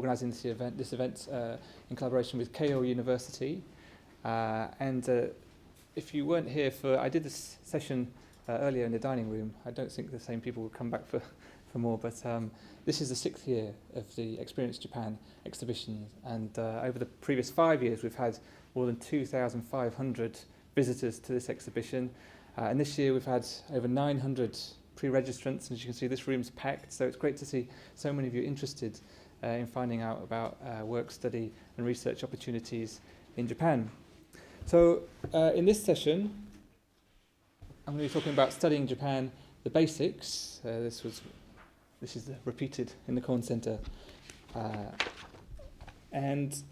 organising this event in collaboration with Keio University. If you weren't here I did this session earlier in the dining room. I don't think the same people will come back for more, but this is the 6th year of the Experience Japan exhibition, and over the previous 5 years we've had more than 2,500 visitors to this exhibition, and this year we've had over 900 pre-registrants, and as you can see this room's packed, so it's great to see so many of you interested in finding out about work, study and research opportunities in Japan. So in this session I'm going to be talking about studying Japan, the basics. This is repeated in the Corn Centre. And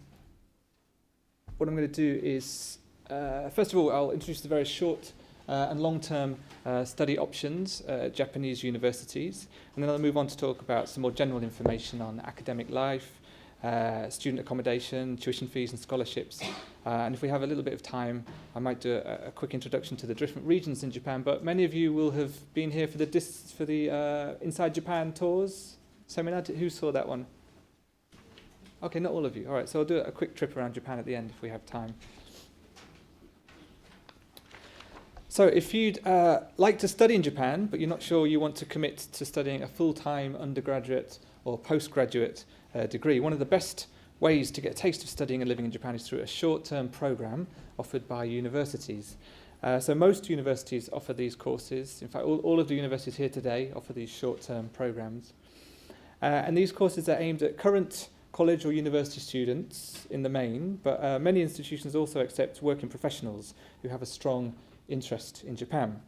what I'm going to do is, first of all, I'll introduce the various short and long-term study options at Japanese universities. And then I'll move on to talk about some more general information on academic life, student accommodation, tuition fees and scholarships. And if we have a little bit of time, I might do a quick introduction to the different regions in Japan. But many of you will have been here for the Inside Japan tours seminar. Who saw that one? Okay, not all of you. All right, so I'll do a quick trip around Japan at the end if we have time. So if you'd like to study in Japan, but you're not sure you want to commit to studying a full-time undergraduate or postgraduate degree, one of the best ways to get a taste of studying and living in Japan is through a short-term program offered by universities. So most universities offer these courses. In fact, all of the universities here today offer these short-term programs. And these courses are aimed at current college or university students in the main, but many institutions also accept working professionals who have a strong interest in Japan.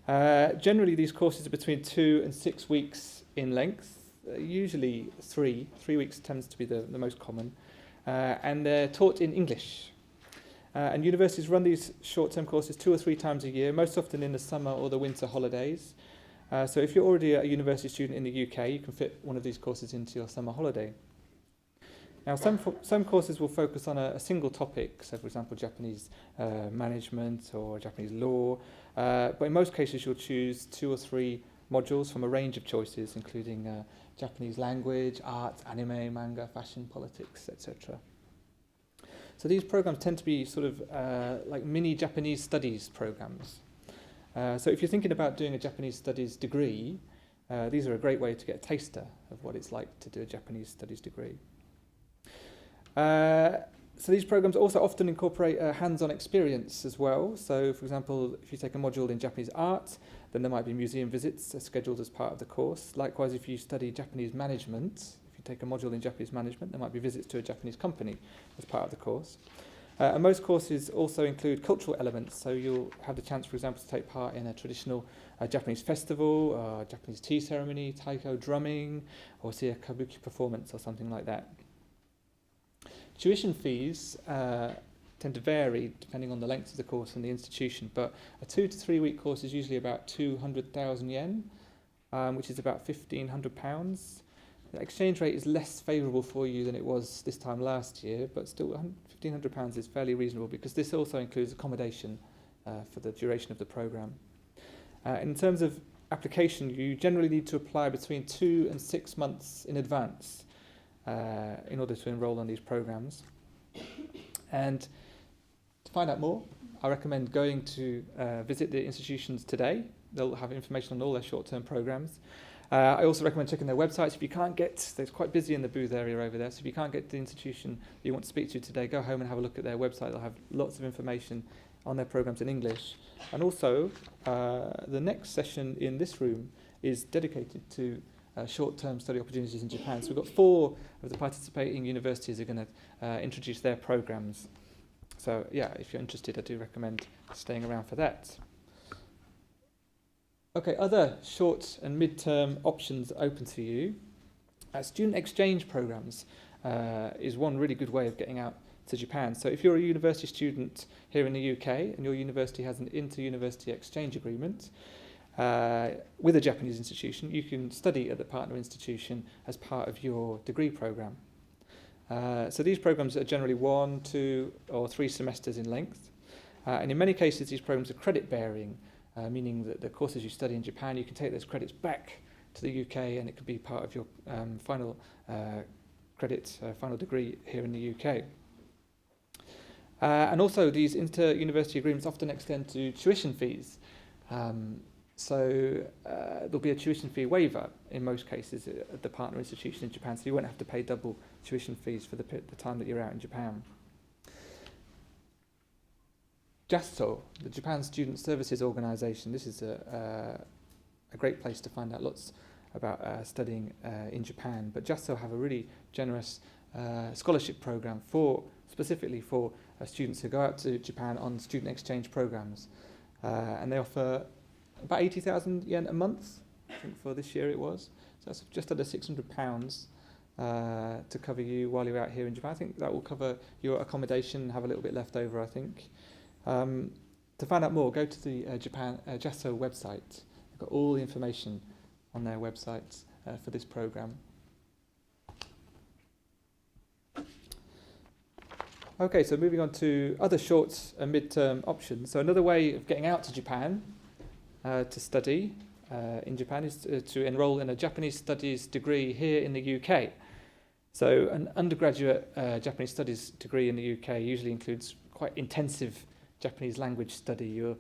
Generally, these courses are between 2 and 6 weeks in length. Usually 3 weeks tends to be the most common, and they're taught in English. And universities run these short-term courses 2 or 3 times a year, most often in the summer or the winter holidays. So if you're already a university student in the UK, you can fit one of these courses into your summer holiday. Now, some courses will focus on a single topic, so for example Japanese management or Japanese law, but in most cases you'll choose 2 or 3 modules from a range of choices, including Japanese language, art, anime, manga, fashion, politics, etc. So these programs tend to be sort of like mini Japanese studies programs. So if you're thinking about doing a Japanese studies degree, these are a great way to get a taster of what it's like to do a Japanese studies degree. So these programs also often incorporate hands-on experience as well. So for example, if you take a module in Japanese art, then there might be museum visits scheduled as part of the course. Likewise, if you study Japanese management, if you take a module in Japanese management, there might be visits to a Japanese company as part of the course. And most courses also include cultural elements, so you'll have the chance, for example, to take part in a traditional Japanese festival, Japanese tea ceremony, taiko drumming, or see a kabuki performance or something like that. Tuition fees tend to vary depending on the length of the course and the institution, but a 2 to 3 week course is usually about 200,000 yen, which is about £1,500. The exchange rate is less favourable for you than it was this time last year, but still £1,500 is fairly reasonable because this also includes accommodation for the duration of the programme. In terms of application, you generally need to apply between 2 and 6 months in advance in order to enrol on these programs. And to find out more, I recommend going to visit the institutions today. They'll have information on all their short-term programs. I also recommend checking their websites. If you can't get, it's quite busy in the booth area over there, so if you can't get to the institution that you want to speak to today, go home and have a look at their website. They'll have lots of information on their programs in English. And also, the next session in this room is dedicated to short-term study opportunities in Japan. So we've got 4 of the participating universities are going to introduce their programs. So yeah, if you're interested, I do recommend staying around for that. Okay, other short and mid-term options open to you. Student exchange programs is one really good way of getting out to Japan. So if you're a university student here in the UK and your university has an inter-university exchange agreement with a Japanese institution, you can study at the partner institution as part of your degree program. So these programs are generally 1, 2 or 3 semesters in length. And in many cases, these programs are credit-bearing, meaning that the courses you study in Japan, you can take those credits back to the UK and it could be part of your final credit final degree here in the UK. And also these inter-university agreements often extend to tuition fees. So there'll be a tuition fee waiver in most cases at the partner institution in Japan, so you won't have to pay double tuition fees for the time that you're out in Japan. JASTO, the Japan Student Services Organization, this is a great place to find out lots about studying in Japan, but JASTO have a really generous scholarship program specifically for students who go out to Japan on student exchange programs, and they offer about 80,000 yen a month. I think for this year it was. So that's just under £600 to cover you while you're out here in Japan. I think that will cover your accommodation and have a little bit left over, I think. To find out more, go to the JASTO website. They've got all the information on their website for this program. Okay, so moving on to other short and mid-term options. So another way of getting out to Japan to study in Japan is to enroll in a Japanese studies degree here in the UK. So an undergraduate Japanese studies degree in the UK usually includes quite intensive Japanese language study. The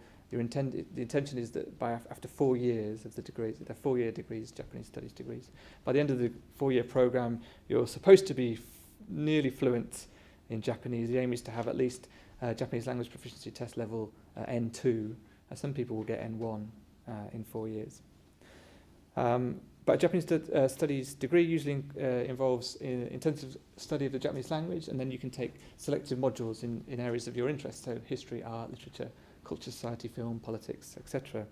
intention is that after 4 years of the degrees, they're 4-year degrees, Japanese studies degrees. By the end of the 4-year program, you're supposed to be nearly fluent in Japanese. The aim is to have at least Japanese language proficiency test level N2. Some people will get N1 in 4 years. But a Japanese studies degree usually involves intensive study of the Japanese language, and then you can take selective modules in areas of your interest, so history, art, literature, culture, society, film, politics, etc.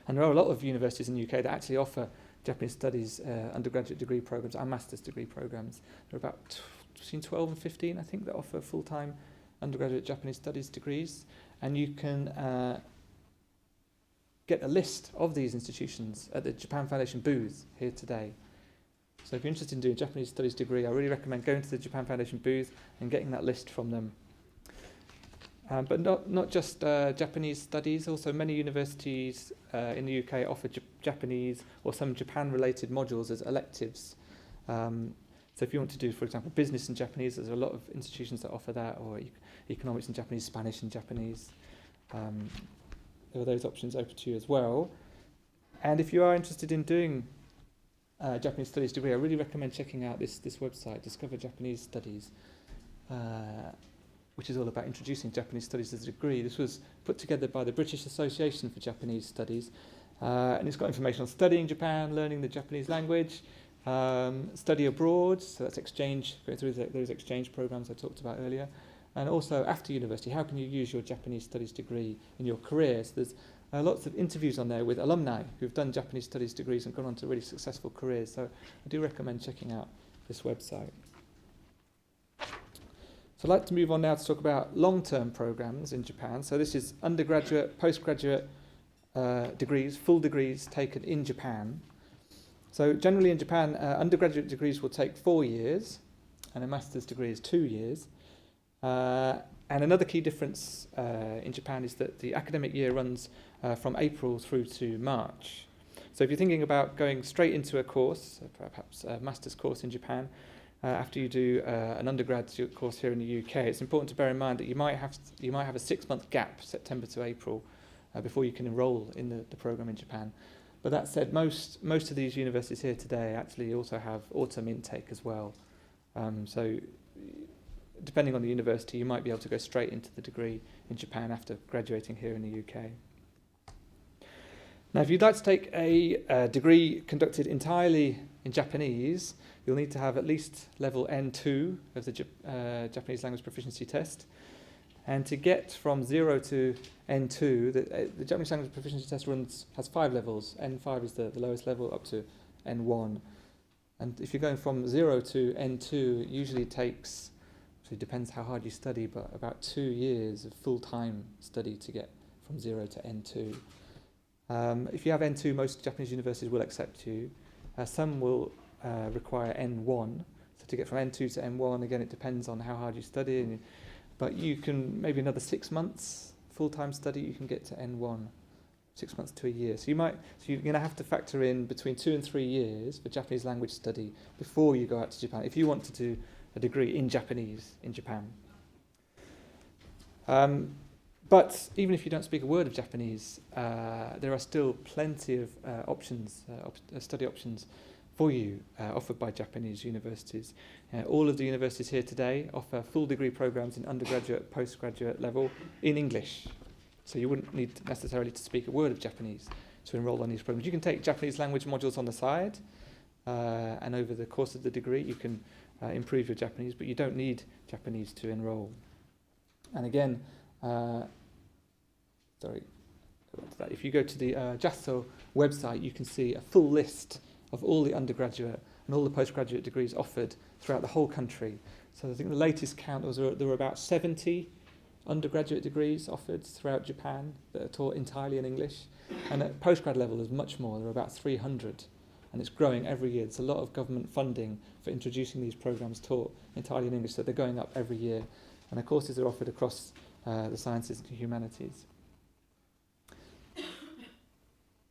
And there are a lot of universities in the UK that actually offer Japanese studies undergraduate degree programs and master's degree programs. There are about between 12 and 15, I think, that offer full-time undergraduate Japanese studies degrees, and you can get a list of these institutions at the Japan Foundation booth here today. So if you're interested in doing a Japanese studies degree, I really recommend going to the Japan Foundation booth and getting that list from them. But not just Japanese studies, also many universities in the UK offer Japanese or some Japan-related modules as electives. So if you want to do, for example, business in Japanese, there's a lot of institutions that offer that, or economics in Japanese, Spanish in Japanese. There are those options open to you as well. And if you are interested in doing a Japanese studies degree, I really recommend checking out this website, Discover Japanese Studies, which is all about introducing Japanese studies as a degree. This was put together by the British Association for Japanese Studies, and it's got information on studying Japan, learning the Japanese language, study abroad, so that's exchange, going through those exchange programs I talked about earlier, and also after university, how can you use your Japanese studies degree in your career? So there's lots of interviews on there with alumni who've done Japanese studies degrees and gone on to really successful careers, so I do recommend checking out this website. So I'd like to move on now to talk about long-term programs in Japan. So this is undergraduate, postgraduate degrees, full degrees taken in Japan. So generally in Japan, undergraduate degrees will take 4 years, and a master's degree is 2 years. And another key difference in Japan is that the academic year runs from April through to March. So if you're thinking about going straight into a course, perhaps a master's course in Japan, after you do an undergraduate course here in the UK, it's important to bear in mind that you might have a 6-month gap, September to April, before you can enrol in the program in Japan. But that said, most of these universities here today actually also have autumn intake as well. So depending on the university, you might be able to go straight into the degree in Japan after graduating here in the UK. Now, if you'd like to take a degree conducted entirely in Japanese, you'll need to have at least level N2 of the Japanese language proficiency test. And to get from 0 to N2, the Japanese language proficiency test has 5 levels. N5 is the lowest level, up to N1. And if you're going from 0 to N2, it usually takes, so it depends how hard you study, but about 2 years of full-time study to get from 0 to N2. If you have N2, most Japanese universities will accept you. Some will require N1. So to get from N2 to N1, again, it depends on how hard you study. But you can, maybe another 6 months full-time study, you can get to N1 6 months to a year. So you're going to have to factor in between 2 and 3 years for Japanese language study before you go out to Japan, if you want to do a degree in Japanese in Japan. But even if you don't speak a word of Japanese, there are still plenty of study options for you offered by Japanese universities. All of the universities here today offer full degree programs in undergraduate, postgraduate level in English. So you wouldn't need necessarily to speak a word of Japanese to enroll on these programs. You can take Japanese language modules on the side, and over the course of the degree you can improve your Japanese, but you don't need Japanese to enroll. And again, if you go to the JASO website, you can see a full list of all the undergraduate and all the postgraduate degrees offered throughout the whole country. So I think the latest count was there were about 70 undergraduate degrees offered throughout Japan that are taught entirely in English. And at postgrad level there's much more, there are about 300. And it's growing every year. There's a lot of government funding for introducing these programs taught entirely in English, so they're going up every year. And the courses are offered across the sciences and humanities.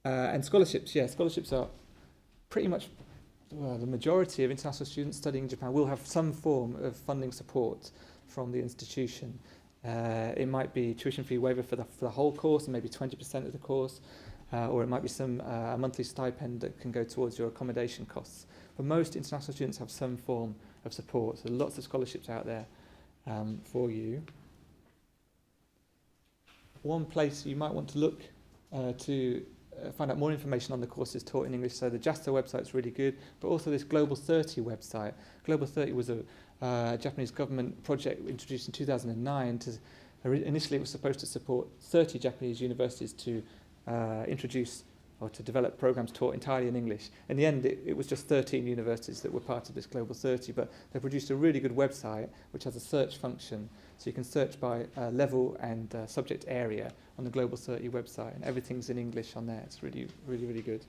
And scholarships, scholarships are pretty much the majority of international students studying in Japan will have some form of funding support from the institution. It might be tuition fee waiver for the whole course, and maybe 20% of the course, or it might be some a monthly stipend that can go towards your accommodation costs. But most international students have some form of support, so lots of scholarships out there for you. One place you might want to look to find out more information on the courses taught in English, so the JASTA website is really good, but also this Global 30 website. Global 30 was a Japanese government project introduced in 2009. Initially it was supposed to support 30 Japanese universities to introduce or to develop programs taught entirely in English. In the end, it was just 13 universities that were part of this Global 30, but they produced a really good website which has a search function, so you can search by level and subject area on the Global 30 website, and everything's in English on there. It's really, really, really good.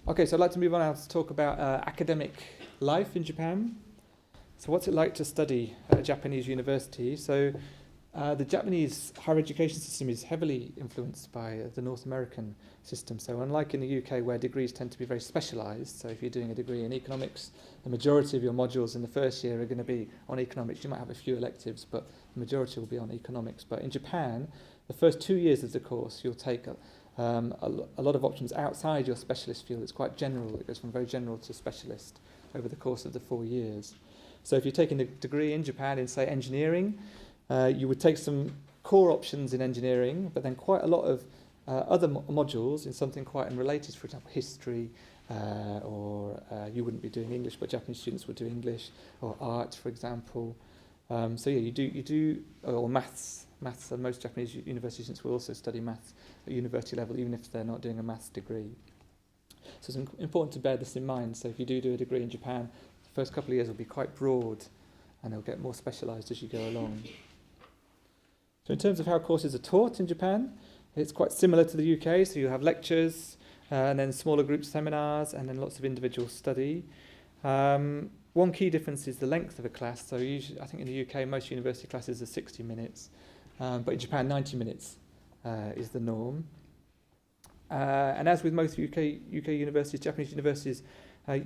Okay, so I'd like to move on now to talk about academic life in Japan. So what's it like to study at a Japanese university? So the Japanese higher education system is heavily influenced by the North American system. So unlike in the UK, where degrees tend to be very specialised, so if you're doing a degree in economics, the majority of your modules in the first year are going to be on economics. You might have a few electives, but the majority will be on economics. But in Japan, the first 2 years of the course, you'll take a lot of options outside your specialist field. It's quite general. It goes from very general to specialist over the course of the 4 years. So if you're taking a degree in Japan in, say, engineering, you would take some core options in engineering, but then quite a lot of other modules in something quite unrelated, for example, history, or you wouldn't be doing English, but Japanese students would do English, or art, for example. So yeah, you do, or maths. Maths, and most Japanese university students will also study maths at university level, even if they're not doing a maths degree. So it's important to bear this in mind. So if you do a degree in Japan, the first couple of years will be quite broad, and they'll get more specialised as you go along. So in terms of how courses are taught in Japan, it's quite similar to the UK. So you have lectures, and then smaller group seminars, and then lots of individual study. One key difference is the length of a class. So usually, I think in the UK, most university classes are 60 minutes. But in Japan, 90 minutes is the norm. And as with most UK universities, Japanese universities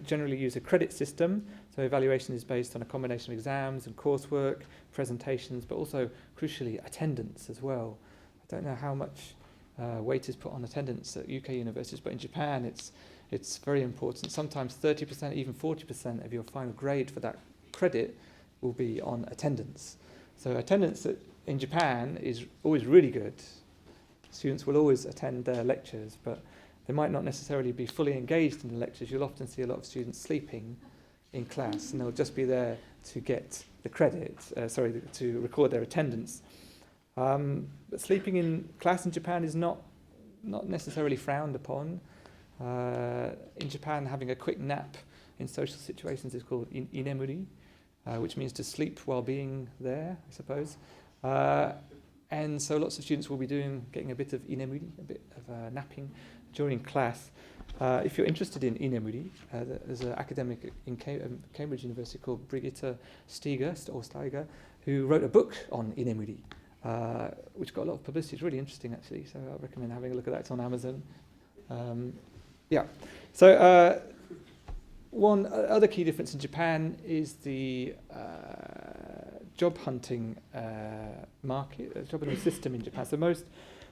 generally use a credit system. So evaluation is based on a combination of exams and coursework, presentations, but also, crucially, attendance as well. I don't know how much weight is put on attendance at UK universities, but in Japan it's very important. Sometimes 30%, even 40% of your final grade for that credit will be on attendance. So attendance in Japan is always really good. Students will always attend their lectures, but they might not necessarily be fully engaged in the lectures. You'll often see a lot of students sleeping in class, and they'll just be there to get the credit, to record their attendance. But sleeping in class in Japan is not necessarily frowned upon. In Japan, having a quick nap in social situations is called inemuri, which means to sleep while being there, I suppose. And so lots of students will be getting a bit of inemuri, a bit of napping during class. If you're interested in inemuri, there's an academic in Cambridge University called Brigitte Steiger, who wrote a book on inemuri. which got a lot of publicity. It's really interesting, actually, so I recommend having a look at that. It's on Amazon. Yeah. So one other key difference in Japan is the job hunting market, job hunting system in Japan. So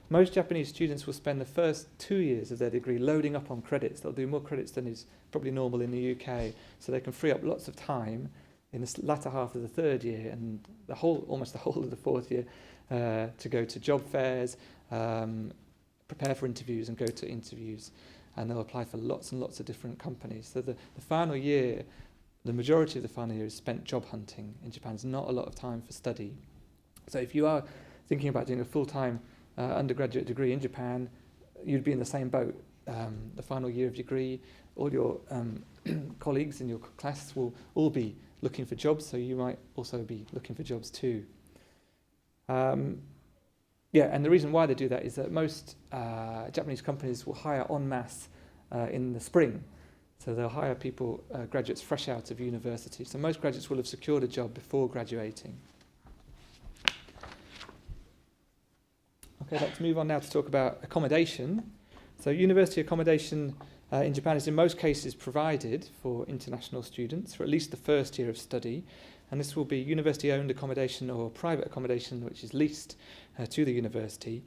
most Japanese students will spend the first 2 years of their degree loading up on credits. They'll do more credits than is probably normal in the UK, so they can free up lots of time in the latter half of the third year and almost the whole of the fourth year to go to job fairs, prepare for interviews and go to interviews. And they'll apply for lots and lots of different companies. So the final year, the majority of the final year is spent job hunting in Japan. There's not a lot of time for study. So if you are thinking about doing a full-time undergraduate degree in Japan, you'd be in the same boat. The final year of degree, all your colleagues in your class will all be looking for jobs, so you might also be looking for jobs too. Yeah, and the reason why they do that is that most Japanese companies will hire en masse in the spring. So they'll hire people, graduates fresh out of university. So most graduates will have secured a job before graduating. Okay, let's move on now to talk about accommodation. So university accommodation in Japan is in most cases provided for international students for at least the first year of study. And this will be university-owned accommodation or private accommodation which is leased to the university.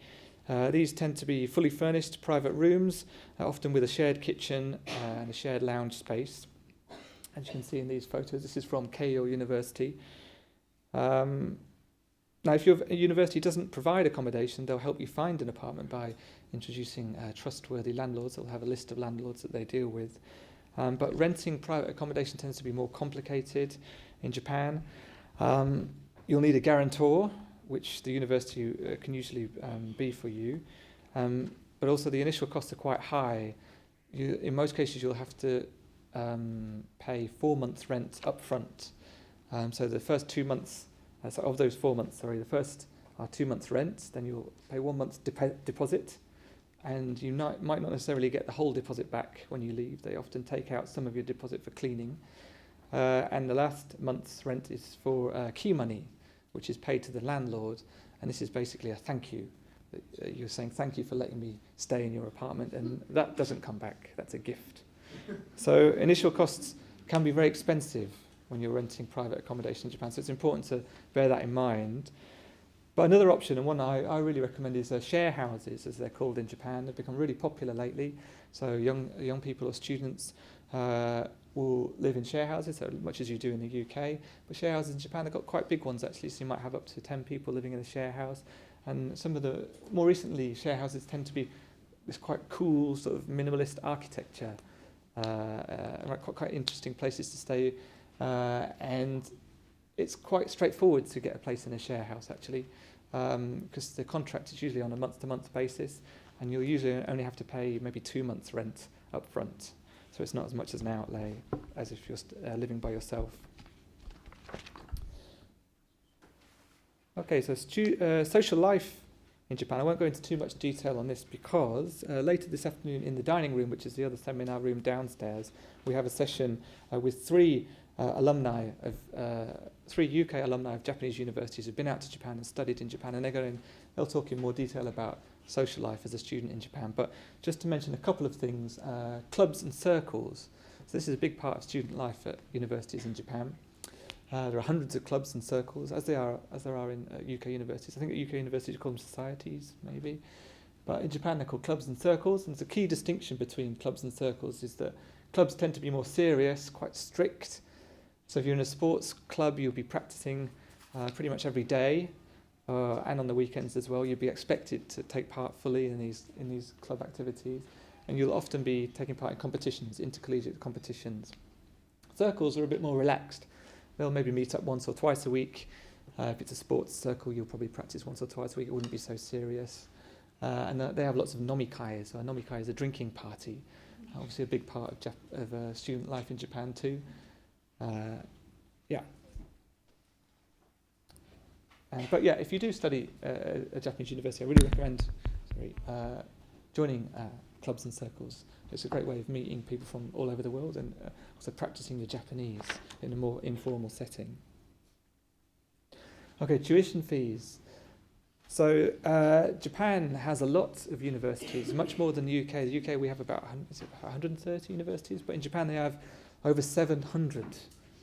These tend to be fully furnished private rooms, often with a shared kitchen and a shared lounge space. As you can see in these photos, this is from Keio University. Now, if your university doesn't provide accommodation, they'll help you find an apartment by introducing trustworthy landlords. They'll have a list of landlords that they deal with. But renting private accommodation tends to be more complicated in Japan. You'll need a guarantor, which the university can usually be for you. But also the initial costs are quite high. In most cases, you'll have to pay 4 months' rent up front. So the first 2 months, so of those 4 months, the first are 2 months' rent, then you'll pay 1 month's deposit, and you might not necessarily get the whole deposit back when you leave. They often take out some of your deposit for cleaning. And the last month's rent is for key money, which is paid to the landlord, and this is basically a thank you. You're saying thank you for letting me stay in your apartment, and that doesn't come back. That's a gift. So initial costs can be very expensive when you're renting private accommodation in Japan, so it's important to bear that in mind. But another option, and one I really recommend, is share houses, as they're called in Japan. They've become really popular lately. So young people or students will live in share houses, so much as you do in the UK. But share houses in Japan, they've got quite big ones actually, so you might have up to 10 people living in a share house. And some of the, more recently, share houses tend to be this quite cool sort of minimalist architecture, quite interesting places to stay. And it's quite straightforward to get a place in a share house actually, because the contract is usually on a month-to-month basis, and you'll usually only have to pay maybe 2 months' rent up front. So it's not as much as an outlay as if you're living by yourself. Okay, so social life in Japan. I won't go into too much detail on this because later this afternoon in the dining room, which is the other seminar room downstairs, we have a session with three UK alumni of Japanese universities who've been out to Japan and studied in Japan, and they'll talk in more detail about social life as a student in Japan. But just to mention a couple of things, clubs and circles. So this is a big part of student life at universities in Japan. There are hundreds of clubs and circles, as there are in UK universities. I think at UK universities you call them societies, maybe. But in Japan they're called clubs and circles, and the key distinction between clubs and circles is that clubs tend to be more serious, quite strict. So if you're in a sports club, you'll be practicing pretty much every day, and on the weekends as well. You'll be expected to take part fully in these club activities, and you'll often be taking part in competitions, intercollegiate competitions. Circles are a bit more relaxed. They'll maybe meet up once or twice a week. If it's a sports circle, you'll probably practice once or twice a week. It wouldn't be so serious. And they have lots of nomikai. So a nomikai is a drinking party. Obviously a big part of student life in Japan too. But yeah, if you do study at a Japanese university, I really recommend joining clubs and circles. It's a great way of meeting people from all over the world and also practicing your Japanese in a more informal setting. Okay, tuition fees. So Japan has a lot of universities, much more than the UK. The UK we have about 130 universities, but in Japan they have over 700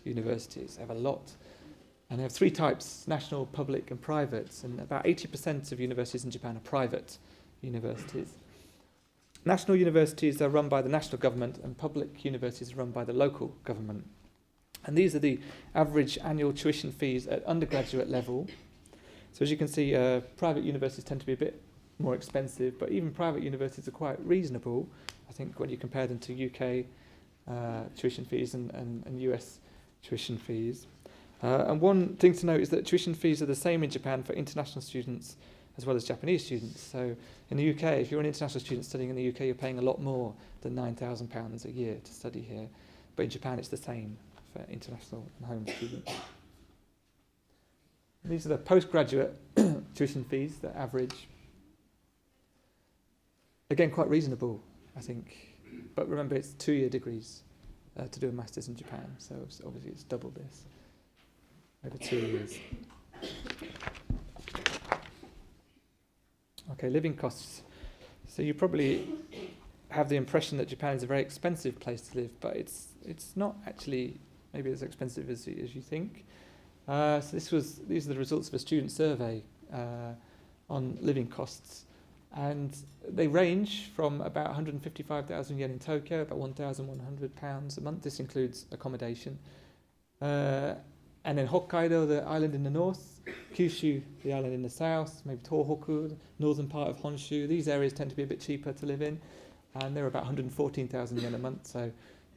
universities. They have a lot. And they have three types: national, public and private. And about 80% of universities in Japan are private universities. National universities are run by the national government and public universities are run by the local government. And these are the average annual tuition fees at undergraduate level. So as you can see, private universities tend to be a bit more expensive, but even private universities are quite reasonable, I think, when you compare them to UK tuition fees and US tuition fees. And one thing to note is that tuition fees are the same in Japan for international students as well as Japanese students. So in the UK, if you're an international student studying in the UK, you're paying a lot more than £9,000 a year to study here. But in Japan, it's the same for international and home students. And these are the postgraduate tuition fees, the average. Again, quite reasonable, I think. But remember, it's 2-year degrees to do a master's in Japan. So obviously it's double this over 2 years. Okay, living costs. So you probably have the impression that Japan is a very expensive place to live, but it's not actually maybe as expensive as you think. So these are the results of a student survey on living costs, and they range from about 155,000 yen in Tokyo, about £1,100 a month. This includes accommodation. And then Hokkaido, the island in the north, Kyushu, the island in the south, maybe Tohoku, northern part of Honshu. These areas tend to be a bit cheaper to live in, and they're about 114,000 yen a month, so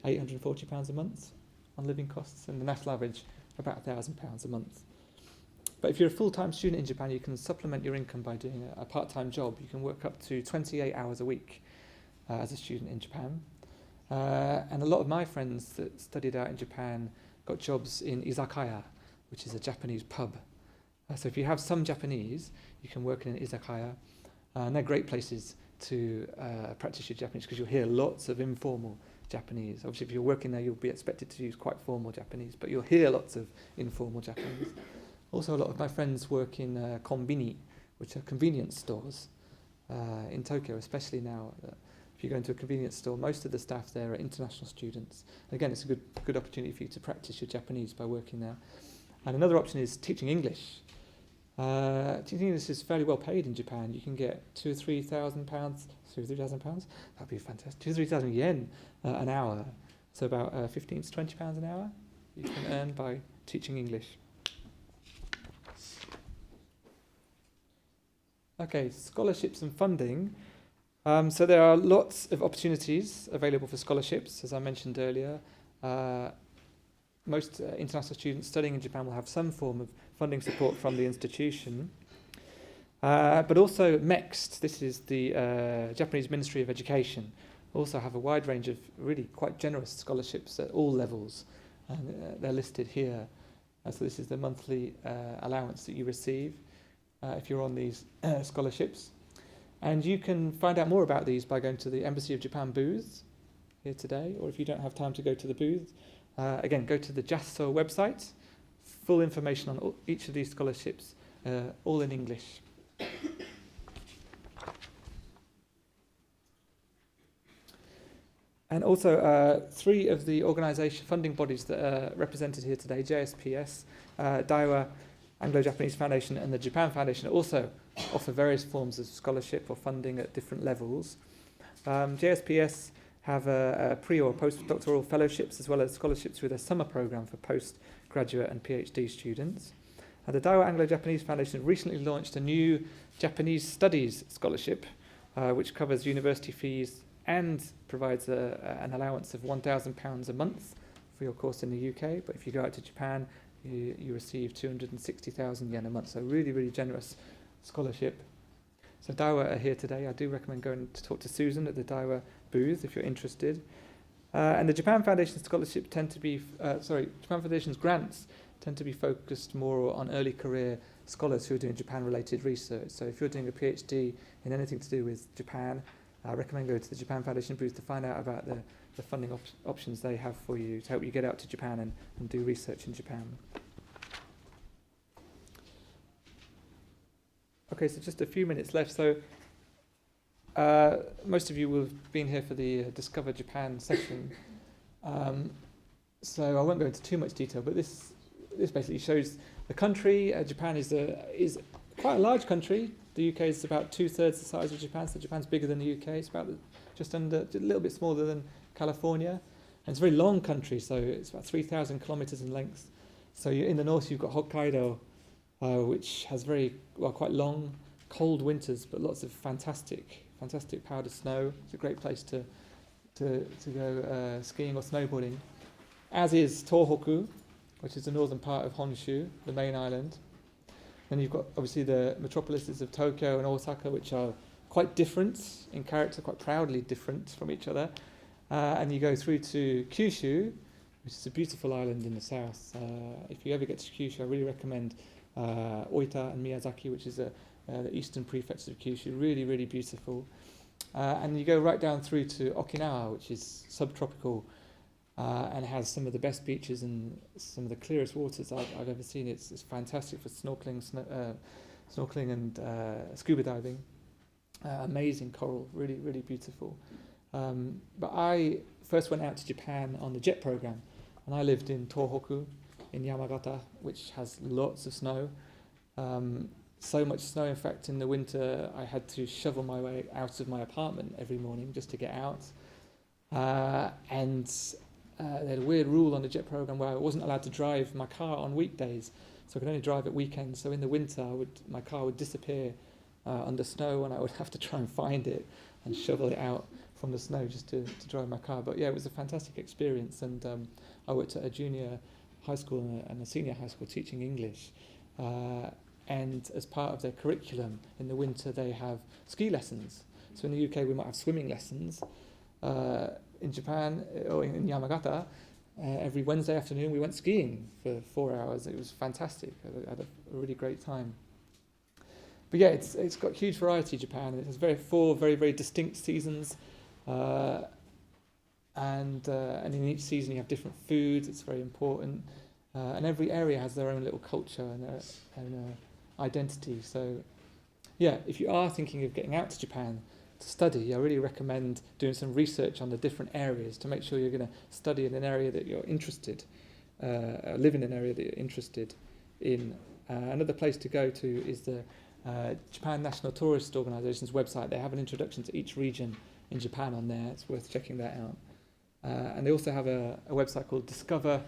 £840 a month on living costs, and the national average about £1,000 a month. But if you're a full-time student in Japan, you can supplement your income by doing a part-time job. You can work up to 28 hours a week as a student in Japan. And a lot of my friends that studied out in Japan got jobs in izakaya, which is a Japanese pub. So if you have some Japanese, you can work in an izakaya. And they're great places to practice your Japanese because you'll hear lots of informal Japanese. Obviously, if you're working there, you'll be expected to use quite formal Japanese, but you'll hear lots of informal Japanese. Also, a lot of my friends work in konbini, which are convenience stores in Tokyo, especially now. If you go into a convenience store, most of the staff there are international students. Again, it's a good opportunity for you to practice your Japanese by working there. And another option is teaching English. Teaching English is fairly well paid in Japan. You can get £2,000 or £3,000. That'd be fantastic. 2,000 or 3,000 yen an hour. So about £15 to £20 an hour you can earn by teaching English. Okay, scholarships and funding. So there are lots of opportunities available for scholarships, as I mentioned earlier. Most international students studying in Japan will have some form of funding support from the institution. But also MEXT, this is the Japanese Ministry of Education, also have a wide range of really quite generous scholarships at all levels. And they're listed here. So this is the monthly allowance that you receive if you're on these scholarships. And you can find out more about these by going to the Embassy of Japan booth here today, or if you don't have time to go to the booth, again, go to the JASO website. Full information on each of these scholarships, all in English. And also, three of the organisation funding bodies that are represented here today, JSPS, Daiwa Anglo-Japanese Foundation and the Japan Foundation, also offer various forms of scholarship or funding at different levels. JSPS have a pre- or postdoctoral fellowships as well as scholarships with a summer programme for postgraduate and PhD students. And the Daiwa Anglo-Japanese Foundation recently launched a new Japanese Studies scholarship, which covers university fees and provides an allowance of £1,000 a month for your course in the UK. But if you go out to Japan, you receive 260,000 yen a month. So really, really generous scholarship. So Daiwa are here today. I do recommend going to talk to Susan at the Daiwa booth if you're interested. And the Japan Foundation scholarships tend to be, Japan Foundation's grants tend to be focused more on early career scholars who are doing Japan-related research. So if you're doing a PhD in anything to do with Japan, I recommend going to the Japan Foundation booth to find out about the funding options they have for you to help you get out to Japan and do research in Japan. Okay, so just a few minutes left. So most of you will have been here for the Discover Japan session. So I won't go into too much detail, but this basically shows the country. Japan is quite a large country. The UK is about 2/3 the size of Japan, so Japan's bigger than the UK. It's about just a little bit smaller than California. And it's a very long country, so it's about 3,000 kilometers in length. So in the north, you've got Hokkaido, which has quite long, cold winters, but lots of fantastic powdered snow. It's a great place to go skiing or snowboarding. As is Tohoku, which is the northern part of Honshu, the main island. Then you've got obviously the metropolises of Tokyo and Osaka, which are quite different in character, quite proudly different from each other. And you go through to Kyushu, which is a beautiful island in the south. If you ever get to Kyushu, I really recommend Oita and Miyazaki, which is the eastern prefecture of Kyushu. Really, really beautiful. And you go right down through to Okinawa, which is subtropical and has some of the best beaches and some of the clearest waters I've ever seen. It's fantastic for snorkeling and scuba diving. Amazing coral, really, really beautiful. But I first went out to Japan on the JET program, and I lived in Tohoku in Yamagata, which has lots of snow. So much snow, in fact, in the winter I had to shovel my way out of my apartment every morning just to get out. And they had a weird rule on the JET program where I wasn't allowed to drive my car on weekdays, so I could only drive at weekends. So in the winter, my car would disappear under snow, and I would have to try and find it and shovel it out from the snow just to drive my car. But yeah, it was a fantastic experience, and I worked at a junior high school and a senior high school teaching English. And as part of their curriculum in the winter, they have ski lessons. So in the UK, we might have swimming lessons. In Japan, or in Yamagata, every Wednesday afternoon, we went skiing for 4 hours. It was fantastic. I had a really great time. But yeah, it's got huge variety, Japan. It has four very, very distinct seasons. And in each season, you have different foods. It's very important. And every area has their own little culture and identity. So yeah, if you are thinking of getting out to Japan to study, I really recommend doing some research on the different areas to make sure you're going to study in an area that you're interested, live in an area that you're interested in. Another place to go to is the Japan National Tourist Organization's website. They have an introduction to each region in Japan on there. It's worth checking that out. And they also have a website called Discover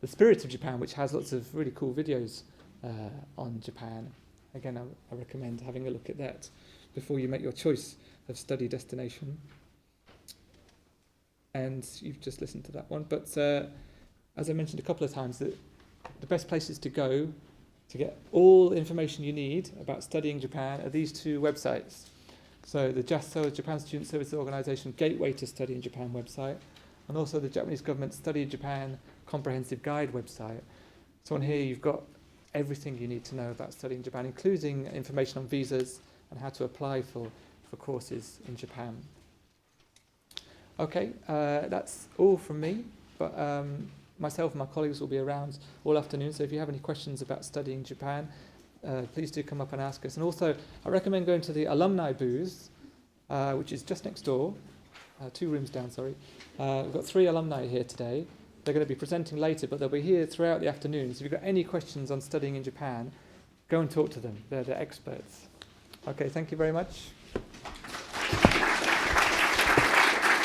the Spirit of Japan, which has lots of really cool videos on Japan. Again, I recommend having a look at that before you make your choice of study destination. And you've just listened to that one. But as I mentioned a couple of times, the best places to go to get all the information you need about studying Japan are these two websites. So the JASO, Japan Student Services Organization Gateway to Study in Japan website, and also the Japanese Government Study in Japan Comprehensive Guide website. So on here you've got everything you need to know about studying Japan, including information on visas and how to apply for courses in Japan. Okay, that's all from me, but myself and my colleagues will be around all afternoon, so if you have any questions about studying Japan, please do come up and ask us. And also, I recommend going to the alumni booth, which is just next door, 2 rooms down, sorry. We've got 3 alumni here today. They're going to be presenting later, but they'll be here throughout the afternoon. So if you've got any questions on studying in Japan, go and talk to them. They're the experts. Okay, thank you very much.